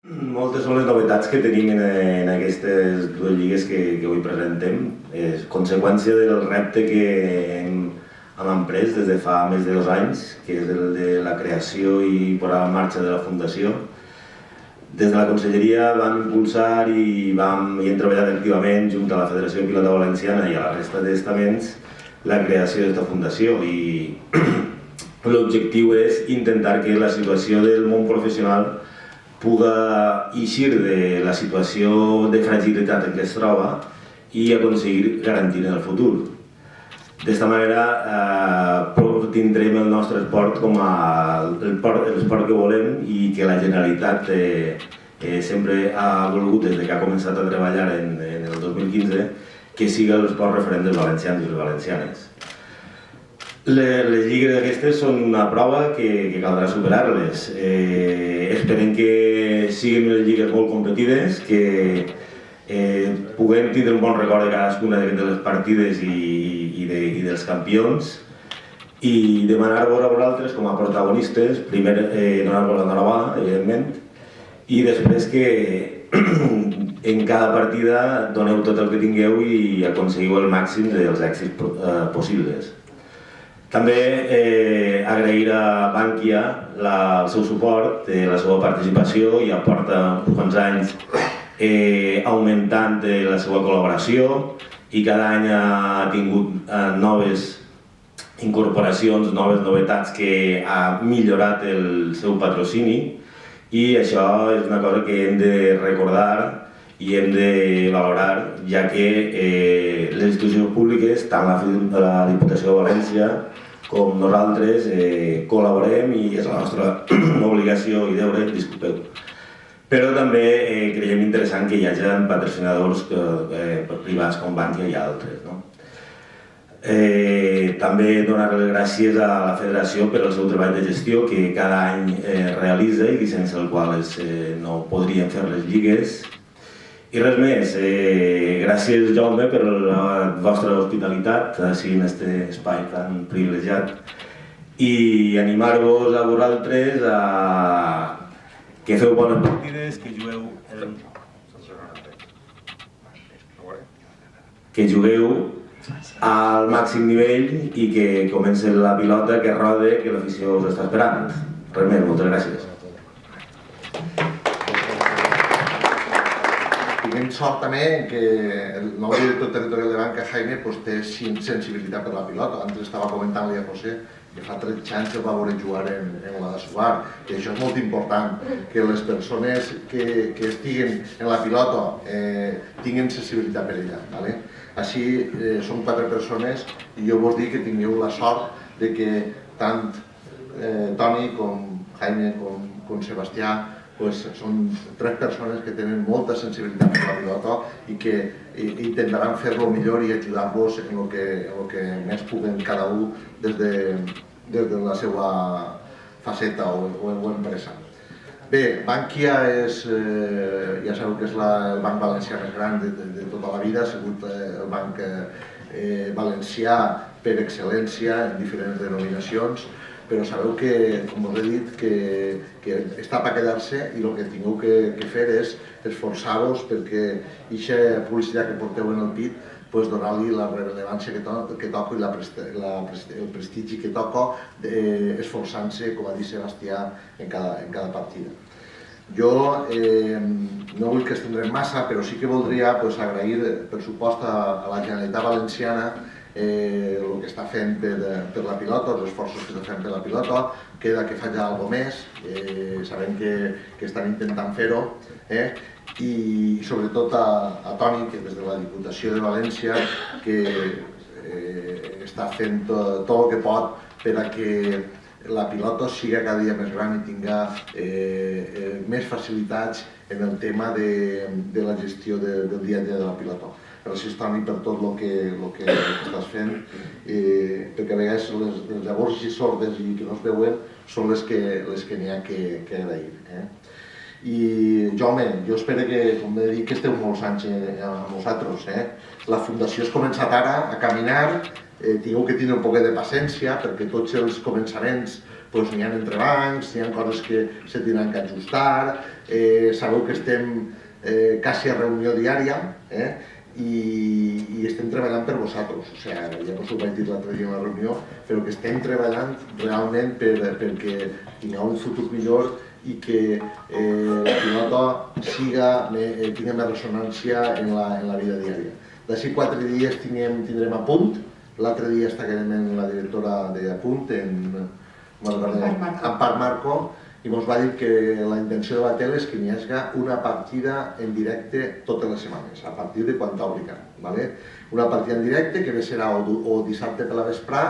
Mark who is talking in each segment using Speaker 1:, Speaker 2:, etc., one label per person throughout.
Speaker 1: Moltes són les novetats que tenim en aquestes dues lligues que avui presentem. És conseqüència del repte que hem emprès des de fa més de 2 anys, que és el de la creació i posar en marxa de la Fundació. Des de la Conselleria vam impulsar i hem treballat activament junt a la Federació de Pilota Valenciana i a la resta d'estaments la creació d'aquesta fundació, i l'objectiu és intentar que la situació del món professional puga eixir de la situació de fragilitat en què es troba i aconseguir garantir en el futur. D'esta manera tindrem el nostre esport com l'esport que volem i que la Generalitat sempre ha volgut, des que ha començat a treballar en el 2015, que sigui l'esport referent dels valencians i les valencianes. Les lligues aquestes són una prova que caldrà superar-les. Esperem que siguin unes lligues molt competides, que puguem tindre un bon record de cadascuna de les partides i dels campions, i demanar-vos a vosaltres com a protagonistes, primer donar-vos l'enhorabona, evidentment, i després que en cada partida doneu tot el que tingueu i aconseguiu el màxim dels èxits possibles. També agrair a Bankia el seu suport, la seva participació, i porta uns quants anys augmentant la seva col·laboració i cada any ha tingut noves incorporacions, noves novetats que ha millorat el seu patrocini, i això és una cosa que hem de recordar i hem de valorar, ja que les institucions públiques, tant la Diputació de València com nosaltres, col·laborem i és la nostra obligació i deure, disculpeu. Però també creiem interessant que hi hagi patrocinadors privats com Bankia i altres. També donar les gràcies a la Federació per el seu treball de gestió que cada any realitza i sense el qual no podrien fer les lligues. I res més, gràcies Jaume per la vostra hospitalitat així en aquest espai tan privilegiat, i animar-vos a vosaltres que feu bones partides, que jugueu al màxim nivell i que comenci la pilota, que rode, que l'afició us està esperant. Res més, moltes gràcies.
Speaker 2: Tinguem sort també que el nou director territorial de Banca, Jaime, té sensibilitat per la pilota. Antes estava comentant-li a José que fa 13 anys el va veure jugar en la de Suar, i això és molt important, que les persones que estiguen en la pilota tinguin sensibilitat per ella. Així són 4 persones i jo vos dic que tingueu la sort de que tant Toni com Jaime com Sebastià són 3 persones que tenen molta sensibilitat per la pilota i que intentaran fer-lo millor i ajudar-vos en el que més puguen cada un des de la seva faceta o empresa. Bé, Bankia ja sabeu que és el banc valencià més gran de tota la vida, ha sigut el banc valencià per excel·lència en diferents denominacions, però sabeu que, com us he dit, que està per quedar-se, i el que tingueu que fer és esforçar-vos perquè aquesta publicitat que porteu en el pit donar-li la rellevància que toca i el prestigi que toca, esforçant-se, com ha dit Sebastià, en cada partida. Jo no vull que estendrem massa, però sí que voldria agrair, per supost, a la Generalitat Valenciana el que està fent per la pilota, els esforços que està fent per la pilota. Queda que faci alguna més, sabem que estan intentant fer-ho, i sobretot a Toni, que des de la Diputació de València, que està fent tot el que pot per a que la pilota sigui cada dia més gran i tingui més facilitats en el tema de la gestió del dia a dia de la pilota. Gràcies, Toni, per tot el que estàs fent, perquè a vegades les llavors sordes i que no es veuen són les que n'hi ha que agrair. I Jaume, jo espero que, com he dit, que esteu molts anys amb nosaltres. La Fundació has començat ara a caminar, tingueu que tindre un poquet de paciència perquè tots els començaments doncs n'hi ha entrebancs, n'hi ha coses que se tindran que ajustar, sabeu que estem quasi a reunió diària, i estem treballant per vosaltres, o sigui, ja us ho vaig dir l'altre dia en la reunió, però que estem treballant realment perquè tingueu un futur millor i que la pilota tingui més ressonància en la vida diària. D'ací 4 dies tindrem a punt, l'altre dia estarem en la directora de Apunt, en Parc Marco, i ens va dir que la intenció de la tele és que n'hi hagi una partida en directe totes les setmanes, a partir de quan t'obligan. Una partida en directe que serà o dissabte per la vesprà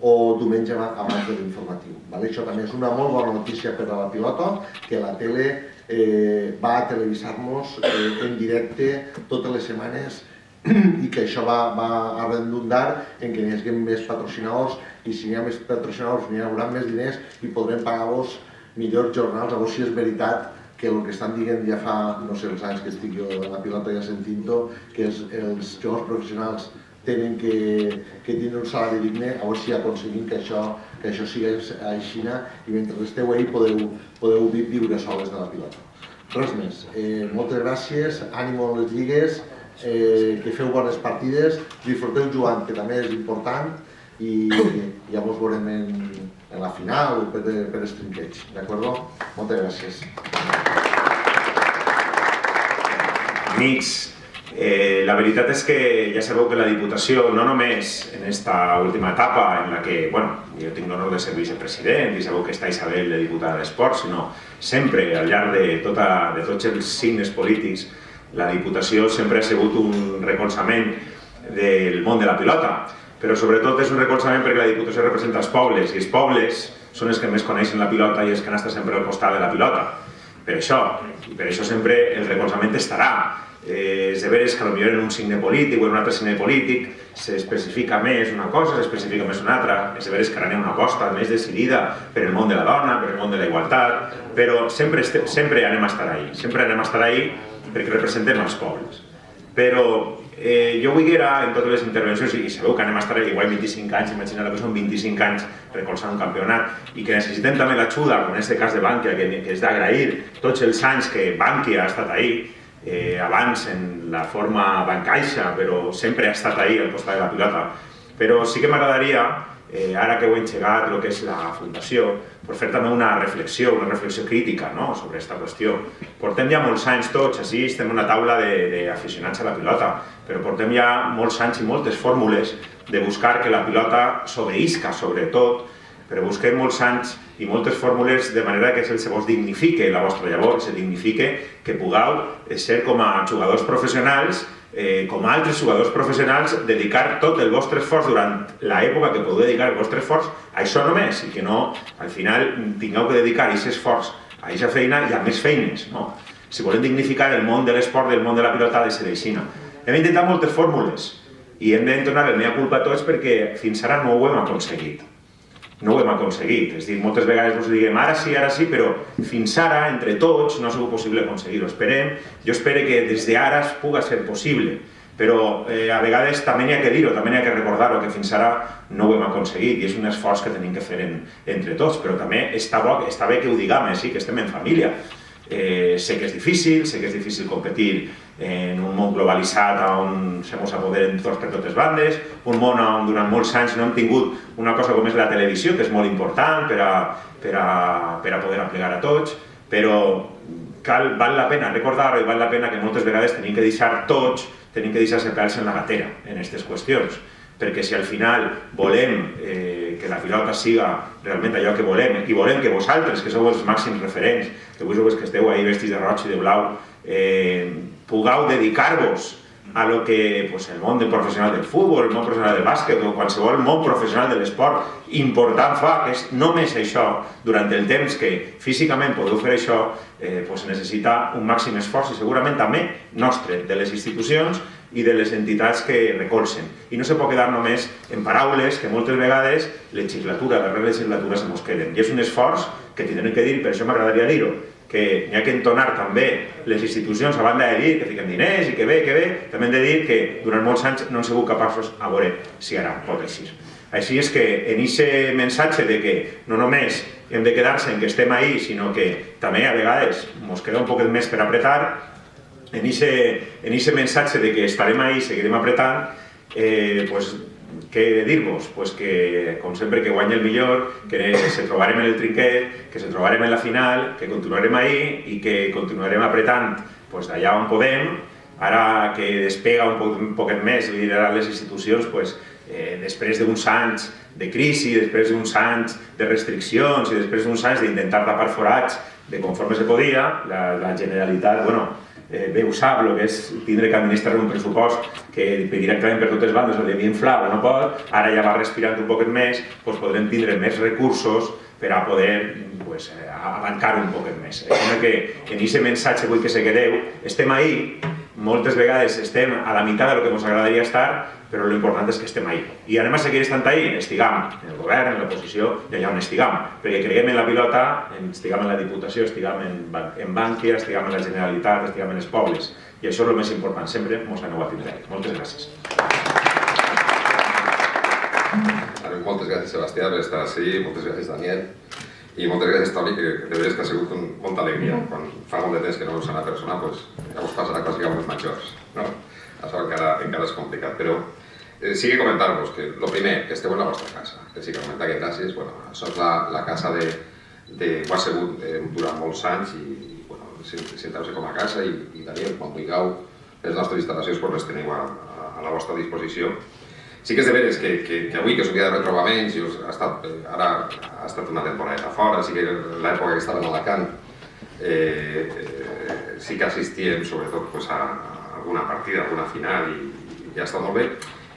Speaker 2: o diumenge abans de l'informatiu. Això també és una molt bona notícia per a la pilota, que la tele va a televisar-nos en directe totes les setmanes i que això va a redundar en que n'hi hagi més patrocinadors, i si n'hi ha més patrocinadors n'hi haurà més diners i podrem pagar-vos millors jornals, a veure si és veritat que el que estan dient ja fa, no sé, els anys que estic jo a la pilota ja sentint-ho, que els jugadors professionals tenen que tindre un salari digne, a veure si aconseguim que això sigui així i mentre esteu ahí podeu viure soles de la pilota. Res més. Moltes gràcies, ànimo en les lligues, que feu bones partides, disfruteu jugant, que també és important, i ja ens veurem en la final o per estrinqueig, d'acord? Moltes gràcies.
Speaker 3: Amics, la veritat és que ja sabeu que la Diputació, no només en esta última etapa en la que, bueno, jo tinc l'honor de ser vicepresident i sabeu que està Isabel de diputada d'Esport, sinó sempre al llarg de tots els signes polítics, la Diputació sempre ha sigut un recolzament del món de la pilota. Però sobretot és un recolzament perquè la Diputació representa els pobles, i els pobles són els que més coneixen la pilota i els que han estat sempre al costat de la pilota. Per això sempre el recolzament estarà. És de veres que potser en un signe polític o en un altre signe polític s'especifica més una cosa, s'especifica més una altra. És de veres que ara hi ha una aposta més decidida per el món de la dona, per el món de la igualtat, però sempre anem a estar ahí, perquè representem els pobles. Però jo vull que en totes les intervencions, i sabeu que anem a estar igual 25 anys, imagineu que són 25 anys recolzant un campionat, i que necessitem també l'ajuda, en aquest cas de Bankia, que és d'agrair tots els anys que Bankia ha estat ahí, abans en la forma bancaixa, però sempre ha estat ahí al costat de la pilota. Però sí que m'agradaria, ara que heu engegat el que és la Fundació, fer també una reflexió crítica sobre aquesta qüestió. Portem ja molts anys tots, així estem en una taula d'aficionats a la pilota, però portem ja molts anys i moltes fórmules de buscar que la pilota s'obeïsca, sobretot, però busquem molts anys i moltes fórmules de manera que se vos dignifique la vostra llavor, se dignifique que pugueu ser com a jugadors professionals, com a altres jugadors professionals, dedicar tot el vostre esforç durant l'època que podeu dedicar el vostre esforç a això només, i que no, al final, tingueu que dedicar aquest esforç a aquesta feina i a més feines. Si volem dignificar el món de l'esport i el món de la pilota, ha de ser així. Hem intentat moltes fórmules i hem d'entonar el mea culpa a tots perquè fins ara no ho hem aconseguit. No ho hem aconseguit, és a dir, moltes vegades us diguem ara sí, però fins ara, entre tots, no ha sigut possible aconseguir-ho. Jo espero que des d'ara es pugui ser possible, però a vegades també n'hi ha que dir-ho, també n'hi ha que recordar-ho, que fins ara no ho hem aconseguit i és un esforç que tenim que fer entre tots, però també està bé que ho diguem, que estem en família. Sé que és difícil competir en un món globalitzat on se mos apoderen tots per totes bandes, un món on durant molts anys no hem tingut una cosa com és la televisió, que és molt important per a poder aplegar a tots, però val la pena recordar-ho i val la pena que moltes vegades tenim que deixar tots, tenim que deixar-se pèls en la gatera en aquestes qüestions, perquè si al final volem que la pilota siga realment allò que volem, i volem que vosaltres, que sou els màxims referents, que vos que esteu ahí vestits de roig i de blau, pugueu dedicar-vos a lo que el món professional del futbol, el món professional del bàsquet o qualsevol món professional de l'esport important fa, que és només això, durant el temps que físicament podeu fer això, necessita un màxim esforç i segurament també nostre, de les institucions i de les entitats que recolzen. I no se pot quedar només en paraules que moltes vegades legislatura darrere legislatura se mos queden. I és un esforç que tindrem que dir, per això m'agradaria dir-ho, que n'hi ha que entonar també les institucions a banda de dir que fiquen diners i que bé, també hem de dir que durant molts anys no han sigut capaços a veure si ara pot així. Així és que en aquest missatge de que no només hem de quedar-se en que estem ahí, sinó que també a vegades ens queda un poquet més per apretar, en aquest missatge de que estarem ahí, seguirem apretant, pues, què dir-vos? Pues que, com sempre, que guanyi el millor, que se trobarem en el trinquet, que se trobarem en la final, que continuarem ahí i que continuarem apretant pues, d'allà on podem. Ara que despega un poquet més liderar les institucions, pues, després d'uns anys de crisi, després d'uns anys de restriccions i després d'uns anys d'intentar tapar forats de conforme se podia, la Generalitat, bueno, bé ho sap, el que és tindre que administrar un pressupost que directament per totes bandes el devia inflar o no pot, ara ja va respirant un poquet més, doncs podrem tindre més recursos per a poder avancar un poquet més. És que en aquest missatge vull que se quedeu, estem ahí, moltes vegades estem a la meitat del que ens agradaria estar, però l'important és que estem ahí. I anem a seguir estant ahí, estigam en el govern, en l'oposició, i allà on estigam. Perquè creguem en la pilota, estigam en la Diputació, estigam en Bankia, estigam en la Generalitat, estigam en els pobles. I això és el més important, sempre ens aneu a tindre. Moltes gràcies.
Speaker 4: Moltes gràcies, Sebastià, per estar així, moltes gràcies, Daniel, i moltes gràcies, Toni, que de veres que ha sigut molta alegria. Quan fa molt de temps que no veus una persona, ja us passarà quasi amb els majors. Això encara és complicat, però sí que comentar-vos que el primer, que esteu en la vostra casa, que sí que comentar que gràcies, això és la casa ho ha sigut durant molts anys i senteu-se com a casa i Daniel, quan vulgueu, les nostres instal·lacions les teniu a la vostra disposició. Sí que és de veres que avui, que és un dia de retrobaments, ara ha estat una temporada fora, sí que l'època que estava en Alacant sí que assistíem sobretot a alguna partida, alguna final i ja està molt bé.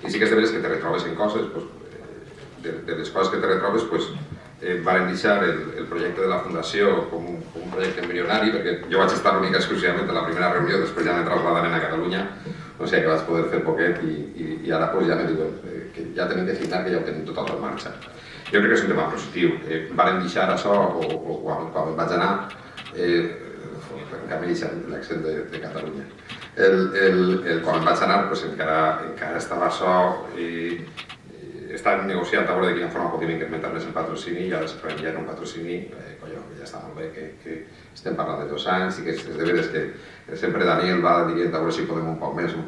Speaker 4: I sí que és de veres que te retrobes en coses, de les coses que te retrobes, varen deixar el projecte de la Fundació com un projecte embrionari, perquè jo vaig estar única exclusivament en la primera reunió, després ja me traslladaren a Catalunya, o sigui que vaig poder fer poquet i ara ja me diuen que ja tenim de signar, que ja ho tenim tot en marxa. Jo crec que és un tema positiu. Varen deixar això, o quan vaig anar, encara m'he deixat l'accent de Catalunya. Quan vaig anar encara estava això i estàvem negociant a veure de quina forma podíem incrementar més el patrocini i ara sabem ja en un patrocini, ja està molt bé, que estem parlant de 2 anys i que és de veres que sempre Daniel va dient a veure si podem un poc més. La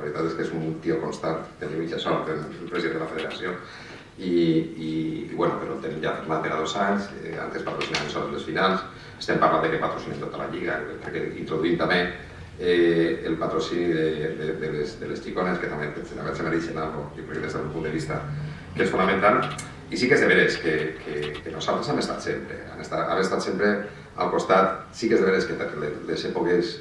Speaker 4: veritat és que és un tio constant, teniu mitja sort, el president de la federació, però el tenim ja firmat per a 2 anys, antes patrocinàvem sols les finals, estem parlant que patrocinem tota la lliga, perquè introduïm també el patrocini de les xicones, que també se mereixen alguna cosa, jo crec que des del punt de vista que és fonamental. I sí que és de veres que nosaltres hem estat sempre al costat. Sí que és de veres que les èpoques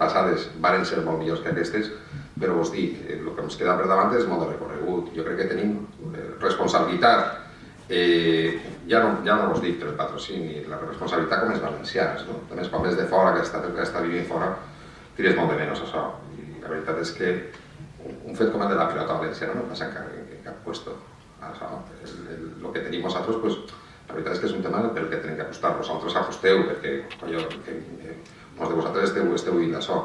Speaker 4: passades varen ser molt millors que aquestes, però vos dic, el que ens queda per davant és molt de recorregut. Jo crec que tenim responsabilitat, ja no vos dic per el patrocini, la responsabilitat com els valencians, també quan vés de fora, que està vivint fora, tires molt de menys això. I la veritat és que un fet com el de la pilota valenciana no passa en cap puesto. El que tenim nosaltres, la veritat és que és un tema pel que tenim que apostar. Vosaltres aposteu, perquè molts de vosaltres esteu oint això.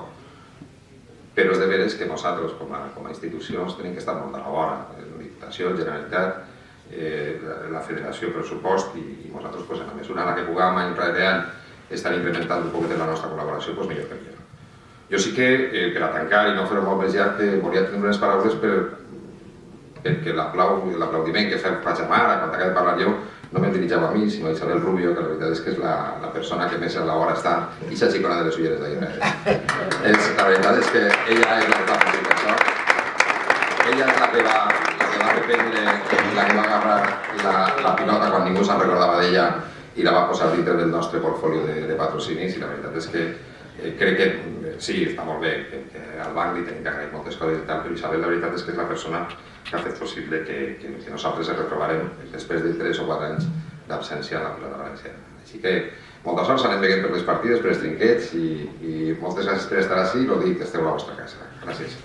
Speaker 4: Però és de veres que nosaltres, com a institucions, tenim que estar molt a la vora. La Diputació, la Generalitat, la Federació, pressupost, i nosaltres, en la mesura en la que puguem, any rere any, estar incrementant un poquet la nostra col·laboració, millor que millor. Jo sí que, per a tancar i no fer-ho molt més llarg, volia tenir unes paraules perquè l'aplaudiment que faig amb ara, quan acabo de parlar jo, no me'n dirigeu a mi, sinó a Isabel Rubio, que la veritat és que és la persona que més a l'hora està, i la xicona de les ulleres d'ahir. La veritat és que ella és la que va fer això. Ella és la que va reprendre, la que va agarrar la pilota quan ningú se'n recordava d'ella i la va posar dintre del nostre portfolio de patrocinis, i la veritat és que crec que sí, està molt bé, que al banc li tenim que agrair moltes coses i tal, però Isabel la veritat és que és la persona que ha fet possible que nosaltres ens retrobarem després de 3 o 4 anys d'absència a la pilota valenciana. Així que molta sort, s'anem veient per les partides, per els trinquets i moltes gràcies per estar així i ho dic, esteu a la vostra casa. Gràcies.